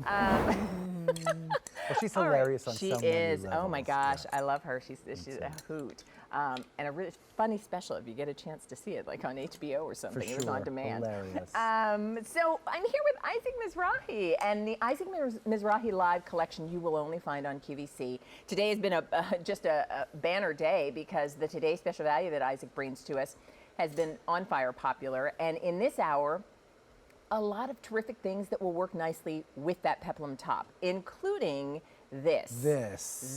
hour. Well, she's hilarious on so many levels. Oh my gosh, Yes. I love her. She's a hoot. And a really funny special if you get a chance to see it, like on HBO or something. For It was on sure. demand. Hilarious. So I'm here with Isaac Mizrahi, and the Isaac Mizrahi Live collection you will only find on QVC. Today has been just a banner day because the Today Special Value that Isaac brings to us has been on fire popular. And in this hour, a lot of terrific things that will work nicely with that peplum top, including this.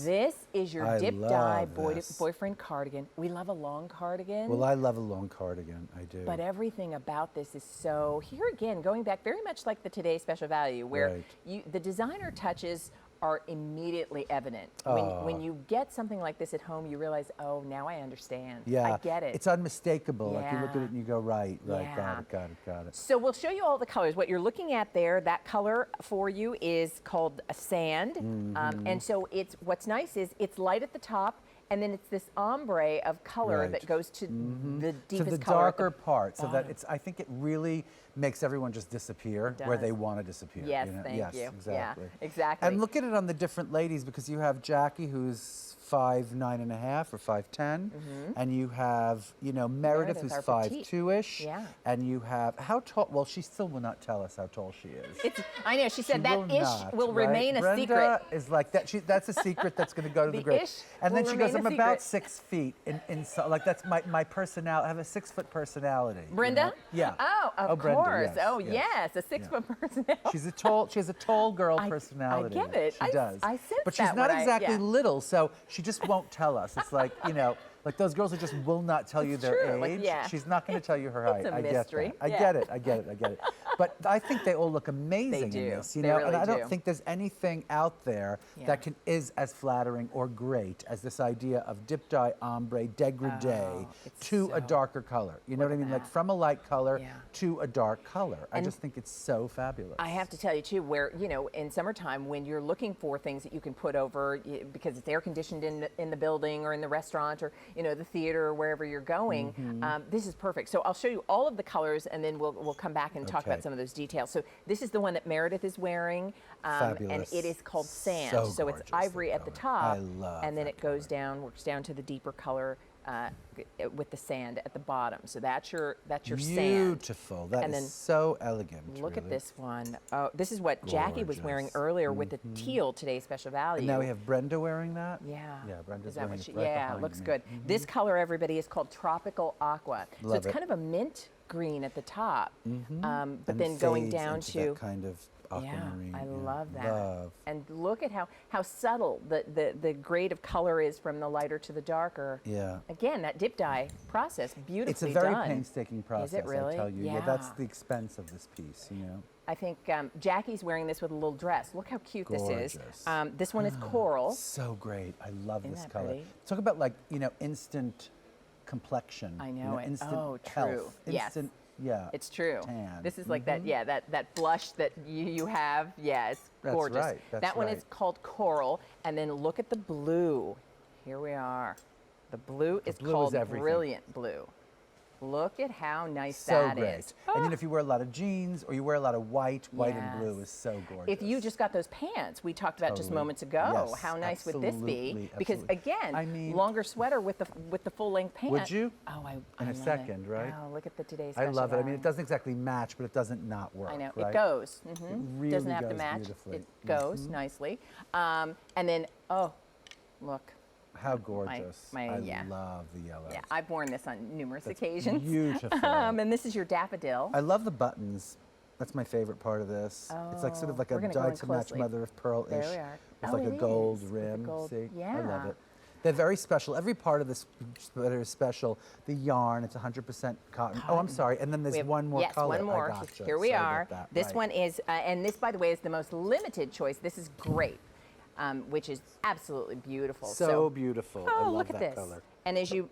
This is your I dip love dye this. boyfriend cardigan. We love a long cardigan. Well, I love a long cardigan. I do. But everything about this is so, here again, going back very much like the Today Special Value, where the designer touches are immediately evident. When you get something like this at home, you realize, oh, now I understand. Yeah, I get it. It's unmistakable. Yeah. Like you look at it and you go, right, Yeah. got it. So we'll show you all the colors. What you're looking at there, that color for you is called a sand. And so what's nice is it's light at the top, and then it's this ombre of color that goes to the deepest to the color darker part, so that bottom. I think it really makes everyone just disappear where they want to disappear. Yes, you know? thank yes, you. Exactly. Yeah, exactly. And look at it on the different ladies, because you have Jackie, who's 5'9.5" or 5'10", and you have, Meredith, who's our 5'2"-ish, Yeah. and you have, how tall? Well, she still will not tell us how tall she is. I know, she said that will ish not, will right? remain a Brenda secret. is like that. That's a secret that's going to go to the grave. ish And then will she goes, remain "I'm a about secret." 6 feet. Like that's my personality. I have a 6-foot personality." Brenda? Yeah. Oh, of Brenda, course. yes, Oh, yes. yes, a 6-foot personality. She has a tall girl personality. I get it. She does. I sense but she's that not when exactly little, so she just won't tell us. It's like, like those girls who just will not tell you their true, like, age. yeah. She's not going to tell you her height. It's a I mystery. get that. Yeah. I get it. But I think they all look amazing They in do. this. They And really I don't do. think there's anything out there Yeah. that is as flattering or great as this idea of dip dye ombre degradé it's to a so- darker color. You know what I mean? Like that. from a light color Yeah. to a dark color. I just think it's so fabulous. I have to tell you too, where in summertime when you're looking for things that you can put over because it's air conditioned in the building or in the restaurant or the theater or wherever you're going, this is perfect. So I'll show you all of the colors and then we'll come back and talk about some of those details. So this is the one that Meredith is wearing, and Fabulous. it is called Sand. So So it's gorgeous, ivory that at the color. top, I love and then that it goes down, works down to the deeper color. With the sand at the bottom, so that's your sand. Beautiful. That And is then so elegant. Look at really. this one. Oh, this is what Jackie was wearing Gorgeous. earlier with the teal Today Special Value. And now we have Brenda wearing that? Yeah. Yeah, Brenda's Is that wearing what it right yeah, behind looks me. good. This color, everybody, is called Tropical Aqua. So Love it's it. kind of a mint green at the top, but And then going fades down into to that kind of aquamarine. I love that. Love. And look at how subtle the grade of color is from the lighter to the darker. Yeah. Again, that dip dye process, beautifully It's a very done. painstaking process, really? I tell you. Yeah. That's the expense of this piece, I think Jackie's wearing this with a little dress. Look how cute this is. Gorgeous. This one is coral. So great. I love Isn't this that color. pretty? Talk about instant complexion. I know it. Instant Oh, health. true. Yes. Instant, yeah. It's true. Tan. This is like that blush that you have. Yeah, it's That's gorgeous. right, that's that one right. is called coral. And then look at the blue. Here we are. The blue is blue is called everything. brilliant blue. Look at how nice So that great. is. And if you wear a lot of jeans or you wear a lot of white and Yes. blue is so gorgeous. If you just got those pants we talked about just Totally. moments ago, Yes, how nice would this be? absolutely, Because absolutely. again, I mean- longer sweater with the full length pant. Would you? Oh, I In a love second, it. right? Oh, look at the Today's I Special love it. I mean, Value. it doesn't exactly match, but it doesn't not work. I know. Right? It goes. It really Doesn't have to goes match. beautifully. It goes nicely. And then, oh, look. How gorgeous. I yeah. love the yellow. Yeah, I've worn this on numerous occasions. Beautiful. And this is your daffodil. I love the buttons. That's my favorite part of this. It's like sort of like we're a gonna go in dyed to match closely. mother of pearl-ish. There we are. With Oh, like a it gold is, with the rim. gold- See? I yeah. love it. They're very special. Every part of this sweater is special. The yarn, it's 100% cotton. Oh, I'm sorry. And then there's We have- one more yes, color. one more. I gotcha. Here we Sorry are. about that. This Right. one is, and this, by the way, is the most limited choice. This is great, which is absolutely beautiful. So beautiful. I Oh, love look at that this. color. And as you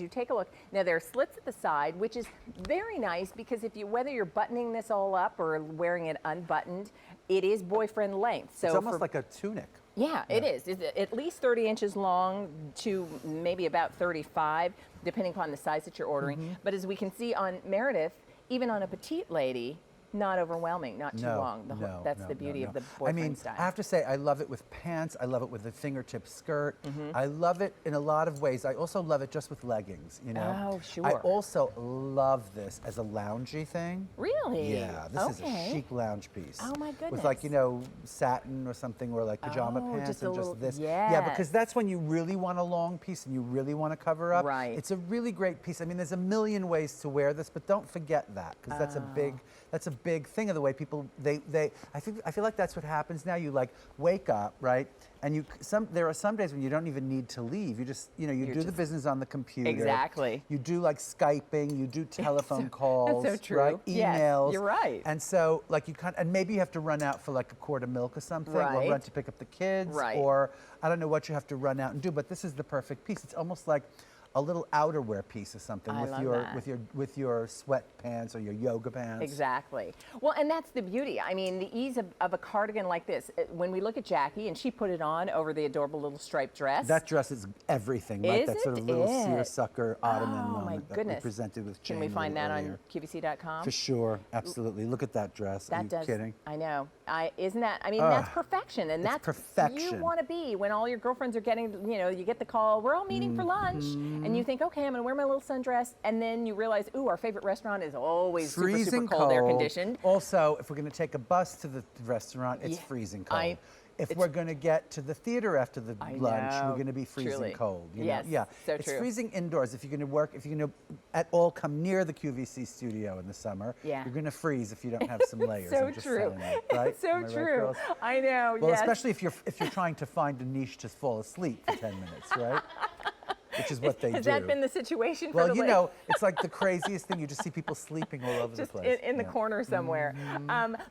take a look, now there are slits at the side, which is very nice because whether you're buttoning this all up or wearing it unbuttoned, it is boyfriend length. So It's almost like a tunic. Yeah, it is. It's at least 30 inches long to maybe about 35, depending upon the size that you're ordering. But as we can see on Meredith, even on a petite lady, Not overwhelming, not too long. That's the beauty of the boyfriend style. I have to say, I love it with pants. I love it with a fingertip skirt. I love it in a lot of ways. I also love it just with leggings, you know? Oh, sure. I also love this as a loungy thing. Really? Yeah, this is a chic lounge piece. Oh, my goodness. With like, you know, satin or something, or like pajama pants just and a just little, this. yes. Yeah, because that's when you really want a long piece and you really want to cover up. Right. It's a really great piece. I mean, there's a million ways to wear this, but don't forget that, because that's a big thing of the way people I feel like that's what happens now. You like wake up, right? And there are some days when you don't even need to leave. You just, you know, you do the business on the computer. Exactly. You do like Skyping, you do telephone calls, That's so true. right? Emails. Yes, you're right. And so like and maybe you have to run out for like a quart of milk or something, or Right. run to pick up the kids, Right. or I don't know what you have to run out and do, but this is the perfect piece. It's almost like a little outerwear piece or something I with love your that. with your sweatpants or your yoga pants. Exactly. Well, and that's the beauty. I mean, the ease of a cardigan like this. When we look at Jackie, and she put it on over the adorable little striped dress. That dress is everything, right? That sort of little seersucker ottoman Oh, my moment that goodness. we presented with Jane. Can we find that earlier. on QVC.com? For sure, absolutely. Look at that dress. That Are you does. kidding? I know. Isn't that? I mean, that's perfection, and it's that's perfection. you want to be when all your girlfriends are getting. You know, you get the call. We're all meeting for lunch, and you think, okay, I'm going to wear my little sundress, and then you realize, ooh, our favorite restaurant is always Freezing super cold, air conditioned. Also, if we're going to take a bus to the restaurant, it's freezing cold. If we're going to get to the theater after the lunch, we're going to be freezing truly. cold. You Yes, know? Yeah, so it's true. freezing indoors. If you're going to work, if you're going to at all come near the QVC studio in the summer, Yeah. you're going to freeze if you don't have some layers. So I'm just true. saying that, right? It's so Am I right, true. girls? I know. Well, yes. especially if you're trying to find a niche to fall asleep for 10 minutes, right? Which is what they do. Has that been the situation for Well, the you lady? know, it's like the craziest thing. You just see people sleeping all over Just the place. in the corner somewhere.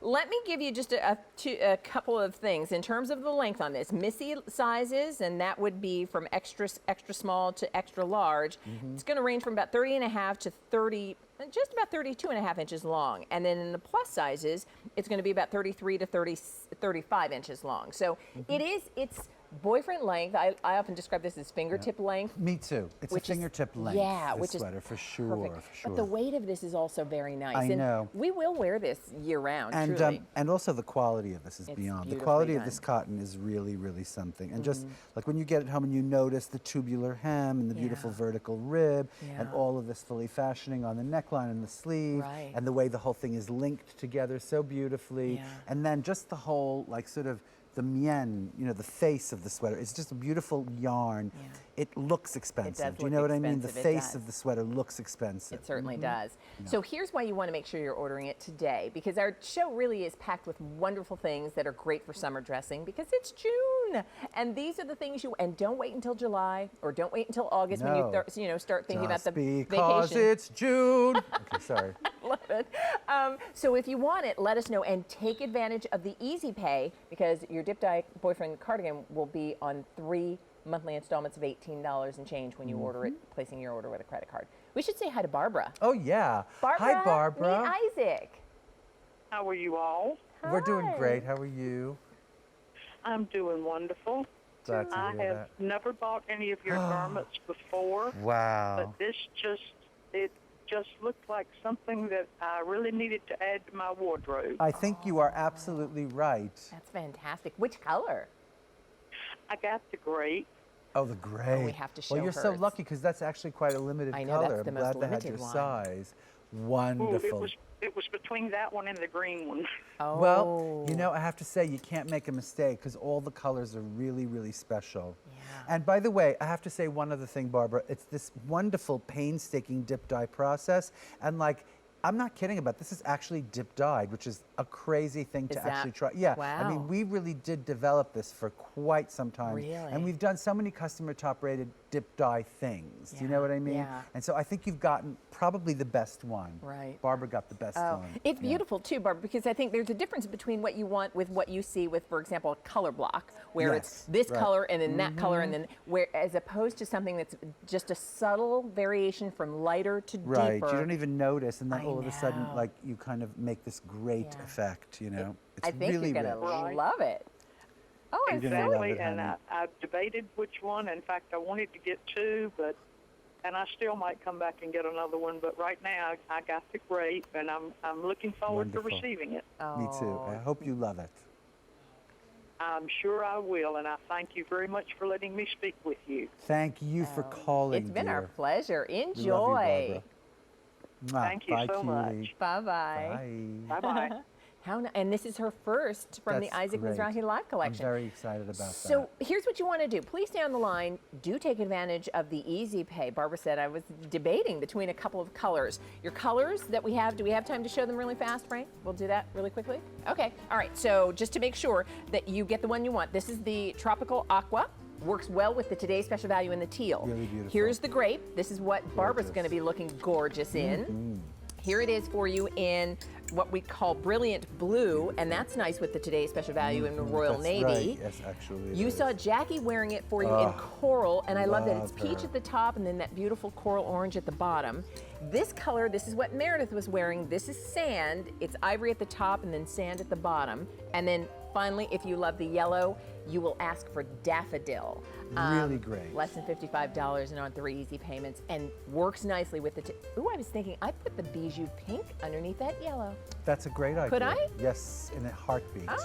Let me give you just a couple of things in terms of the length on this. Missy sizes, and that would be from extra small to extra large. It's going to range from about 30 and a half to 30, just about 32 and a half inches long. And then in the plus sizes, it's going to be about 33 to 35 inches long. So it's boyfriend length. I often describe this as fingertip length. Me too. It's a fingertip length. Yeah, this which is sweater for sure. perfect. For sure. But the weight of this is also very nice. I and know. we will wear this year round, and truly. And also the quality of this is It's beyond. The beautifully quality done. of this cotton is really, really something. And just like when you get it home and you notice the tubular hem and the beautiful vertical rib and all of this fully fashioning on the neckline and the sleeve Right. and the way the whole thing is linked together so beautifully. Yeah. And then just the whole like sort of the mien, you know, the face of the sweater. It's just a beautiful yarn. Yeah. It looks expensive. Do you look know what I mean? The expensive. It face does. of the sweater looks expensive. It certainly does. So here's why you want to make sure you're ordering it today, because our show really is packed with wonderful things that are great for summer dressing, because it's June. And these are the things and don't wait until July or don't wait until August when you start thinking about the because vacation. it's June. Okay, sorry. Love it. So if you want it, let us know and take advantage of the easy pay, because your dip dye boyfriend cardigan will be on 3 monthly installments of $18 and change when you order it, placing your order with a credit card. We should say hi to Barbara. Oh, yeah. Barbara, Hi, Barbara. meet Isaac. How are you all? We're doing Hi. great. How are you? I'm doing wonderful. Glad to I hear have never bought any of your garments before, that. Wow. but this just looked like something that I really needed to add to my wardrobe. I think you are absolutely right. That's fantastic. Which color? I got the gray. Oh, the gray. we have to Well, show you're so hers. lucky because that's actually quite a limited I know, color. that's the I'm most glad they had limited your one. size. Ooh, Wonderful. it was between that one and the green one. Oh. Well, you know, I have to say you can't make a mistake because all the colors are really, really special. Yeah. And by the way, I have to say one other thing, Barbara. It's this wonderful, painstaking dip dye process. And like, I'm not kidding about this. Is actually dip dyed, which is a crazy thing to Is that- actually try. Yeah, I wow. mean, we really did develop this for quite some time. Really? And we've done so many customer top rated dip dye things. Do you know what I mean? Yeah. And so I think you've gotten probably the best one. Right. Barbara got the best one. It's Yeah. beautiful too, Barbara, because I think there's a difference between what you want with what you see with, for example, a color block, where it's Yes, this right. color and then that color, and then where, as opposed to something that's just a subtle variation from lighter to Right, deeper. you don't even notice, and then I all of a sudden, know. like, you kind of make this great Yeah. effect, you know? It's I think really you're going to rich. Right. love it. Oh, I'm You're gonna love Exactly, it, and honey. I debated which one. In fact, I wanted to get two, but and I still might come back and get another one. But right now, I got the grape, and I'm looking forward to Wonderful. receiving it. Me too. Oh, I hope you love it. I'm sure I will, and I thank you very much for letting me speak with you. Thank you for calling, it's been dear. our pleasure. We love you, Enjoy. Barbara. Mwah. Thank you Bye, so Cutie. much. Bye-bye. Bye. Bye-bye. And this is her first from the That's Isaac great. Mizrahi Live collection. I'm very excited about So here's what you want to do. Please stay on the line. Do take advantage of the easy pay. Barbara said I was debating between a couple of colors. Your colors that we have, do we have time to show them really fast, Frank? We'll do that really quickly? Okay. All right. So just to make sure that you get the one you want, this is the Tropical Aqua. Works well with the Today's Special Value in the teal. Really beautiful. Here's the grape. This is what Barbara's Gorgeous. going to be looking gorgeous in. Here it is for you in what we call brilliant blue, and that's nice with the Today's Special Value in the Royal That's Navy. right. Yes, actually. it You is. saw Jackie wearing it for you in Oh, coral, and I love that it's love peach her. at the top and then that beautiful coral orange at the bottom. This color, this is what Meredith was wearing. This is sand. It's ivory at the top and then sand at the bottom. And then finally, if you love the yellow, you will ask for daffodil. Really great. Less than $55 and on 3 easy payments, and works nicely with the. Ooh, I was thinking I put the bijou pink underneath that yellow. That's a great idea. Could I? Yes, in a heartbeat. Oh.